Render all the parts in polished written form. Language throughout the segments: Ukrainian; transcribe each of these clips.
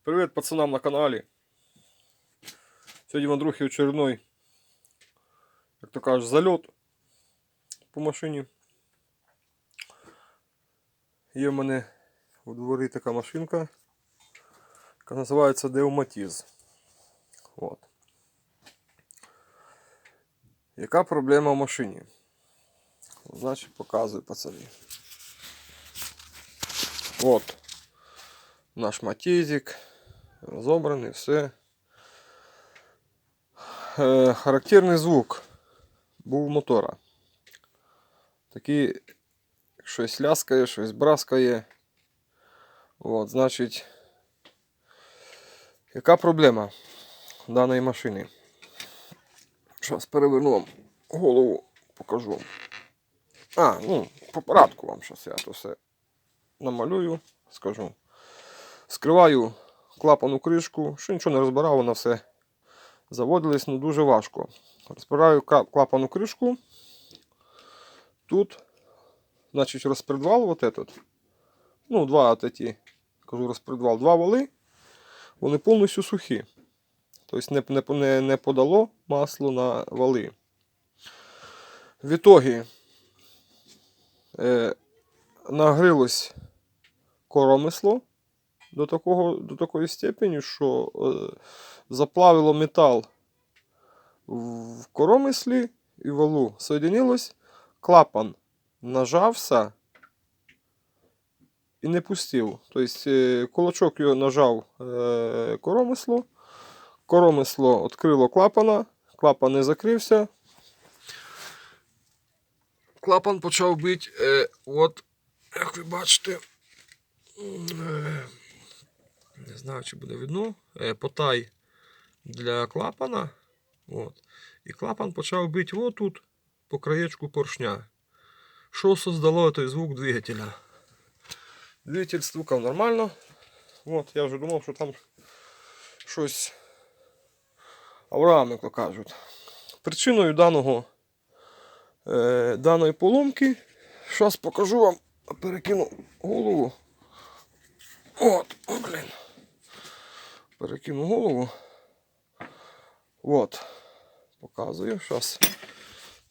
Привет пацанам на канале. Сьогодні в Андрухи очередной, як то кажуть, зальот по машині. Є в мене у дворі така машинка, яка називається Деоматіз. От. Яка проблема в машині? Значить, показую пацани. От наш матізик, розобраний, все. Характерний звук був мотора. Такий щось ляскає, щось браскає. От, значить, яка проблема даної машини? Зараз переверну вам голову, покажу вам. По порядку вам зараз я то все намалюю, скажу. Скриваю клапану кришку, що нічого не розбирав, воно все заводилось, ну дуже важко. Розбираю клапану кришку. Тут, значить, розпредвал вот этот. Ну, два такі, кажу, розпредвал, два вали. Вони повністю сухі. Тобто не подало масло на вали. В ітогі нагрілось коромисло до такої степені, що заплавило метал в коромислі і валу соєдинилось, клапан нажався і не пустив. Тобто кулачок його нажав коромисло відкрило клапана, клапан не закрився. Клапан почав бити, от, як ви бачите, не знаю, чи буде видно, потай для клапана. От. І клапан почав бити отут, по краєчку поршня. Що создало той звук двигателя? Двигатель стукав нормально. От, я вже думав, що там щось Авраам, як то кажуть. Причиною даної поломки, зараз покажу вам, перекину голову. От, блін. Перекину голову. От. Показую. Зараз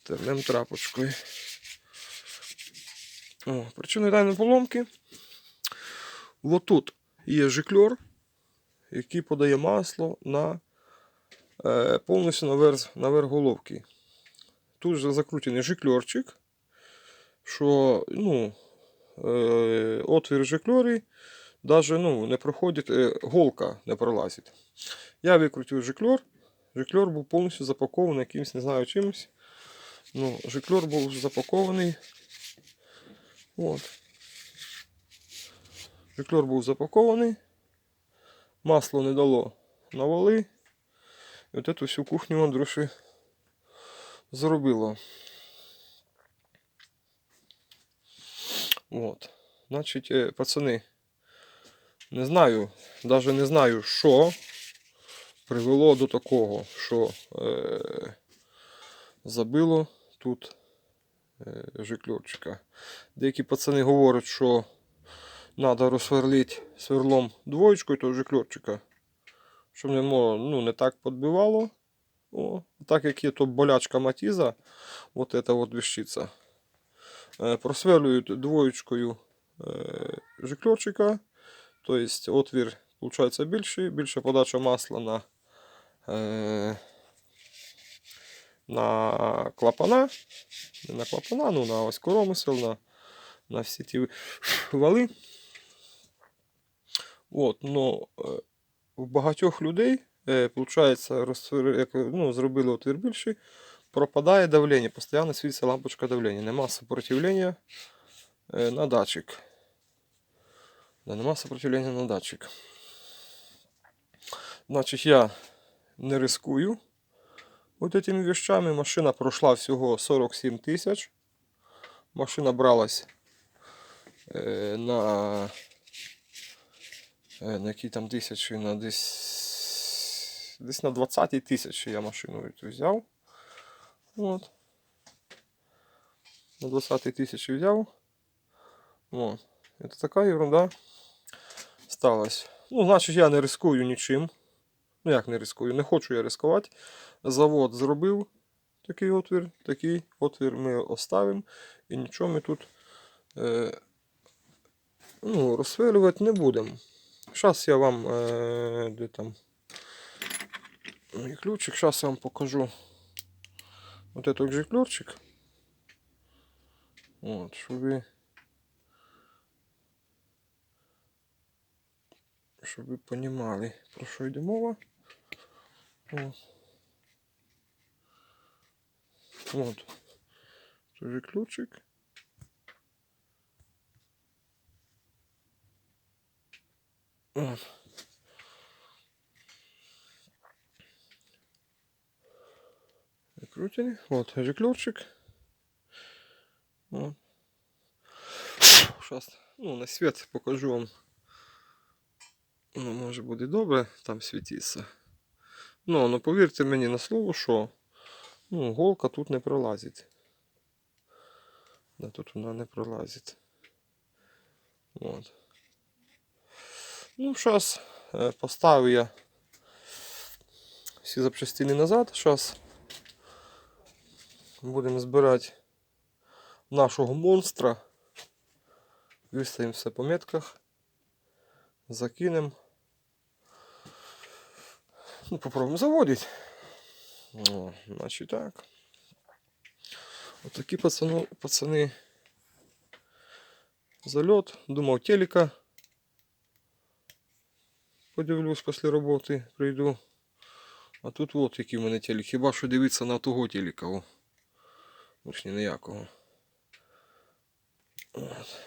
тернем трапочкою. Причиною даної поломки. Ось тут є жикльор, який подає масло повністю наверх головки. Тут же закручений жикльорчик, що отвір жикльорі навіть не проходить, голка не пролазить. Я викрутив жикльор. Жикльор був повністю запакований якимось, не знаю чимось. Жикльор був запакований. От. Жикльор був запакований. Масло не дало на вали. І от цю всю кухню Андрюші зробило. От. Значить, пацани, навіть не знаю, що привело до такого, що забило тут жикльорчика. Деякі пацани говорять, що треба розсверлити сверлом двоєчкою того жикльорчика, щоб не так підбивало. Так як є то болячка матіза, вот эта вот вещица. Просверлюють двоєчкою жикльорчика, то есть отвір получається більший, більша подача масла на клапана, не на клапана, на ось коромисел, на всі ті вали. От, но у багатьох людей, получається, зробили отвір більший, пропадає давлення, постійно світиться лампочка давлення, нема сопротивлення на датчик. Нема сопротивлення на датчик. Значить, я не рискую вот этими вещами. Машина пройшла всього 47 тисяч. Машина бралась на які там тисячі, десь на 20 тисячі я машину взяв. От. На 20 тисячі взяв. От. Это така ерунда сталась. Ну, значить, я не рискую нічим. Ну, як не рискую? Не хочу я рискувати. Завод зробив такий отвір ми оставимо. І нічого ми тут розсверлювати не будемо. Зараз я вам де там мій ключик, зараз я вам покажу вот этот жиклерчик. От, щоб ви розуміли, про що йде мова. Вот. Тоже ключик. Вот. Закрутили. Вот же ключик. Вот. Сейчас, на свет покажу вам. Може буде добре там світитися. Ну, повірте мені на слово, що голка тут не пролазить. Да, тут вона не пролазить. Вот. Зараз поставив я всі запчастини назад. Зараз будемо збирати нашого монстра. Виставимо все по метках. Закинемо. Попробуємо заводити. Значить так. Ось такі пацани. Зальот. Думав, телека. Подивлюсь, після роботи прийду. А тут от який в мене телек. Хіба що дивитися на того телека. О. Ось ніякого. Ось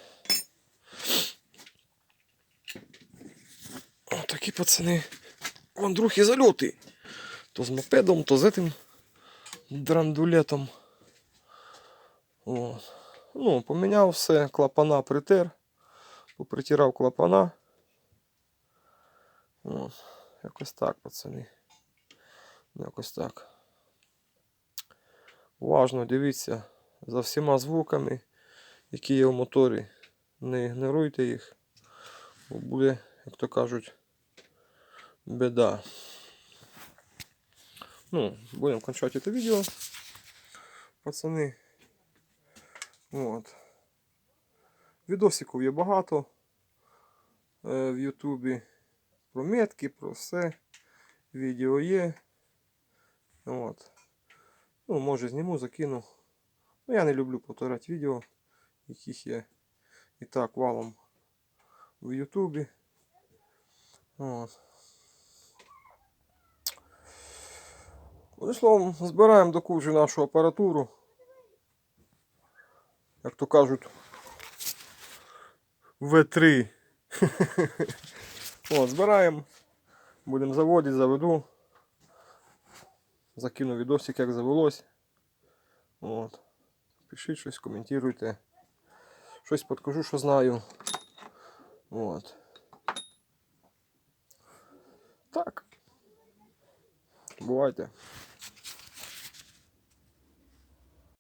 такі пацани. Вон другі зальоти. То з мопедом, то з этим драндулетом. От. Поміняв все, клапана притер. Попритирав клапана. От. Якось так, пацани. Якось так. Уважно дивіться за всіма звуками, які є в моторі. Не ігноруйте їх, бо буде, як то кажуть, біда. Будемо кончати це відео, пацани. От. Відосиків є багато в Ютубі. Про метки, про все. Відео є. От. Може зніму, закину. Я не люблю повторяти відео, яких є і так валом в Ютубі. От. Одним словом, збираємо до кучі нашу апаратуру. Як то кажуть, В3. От, збираємо. Будемо заводити, заведу. Закину відосик, як завелось. От. Пишіть щось, коментуйте. Щось підкажу, що знаю. От. Так. Бувайте.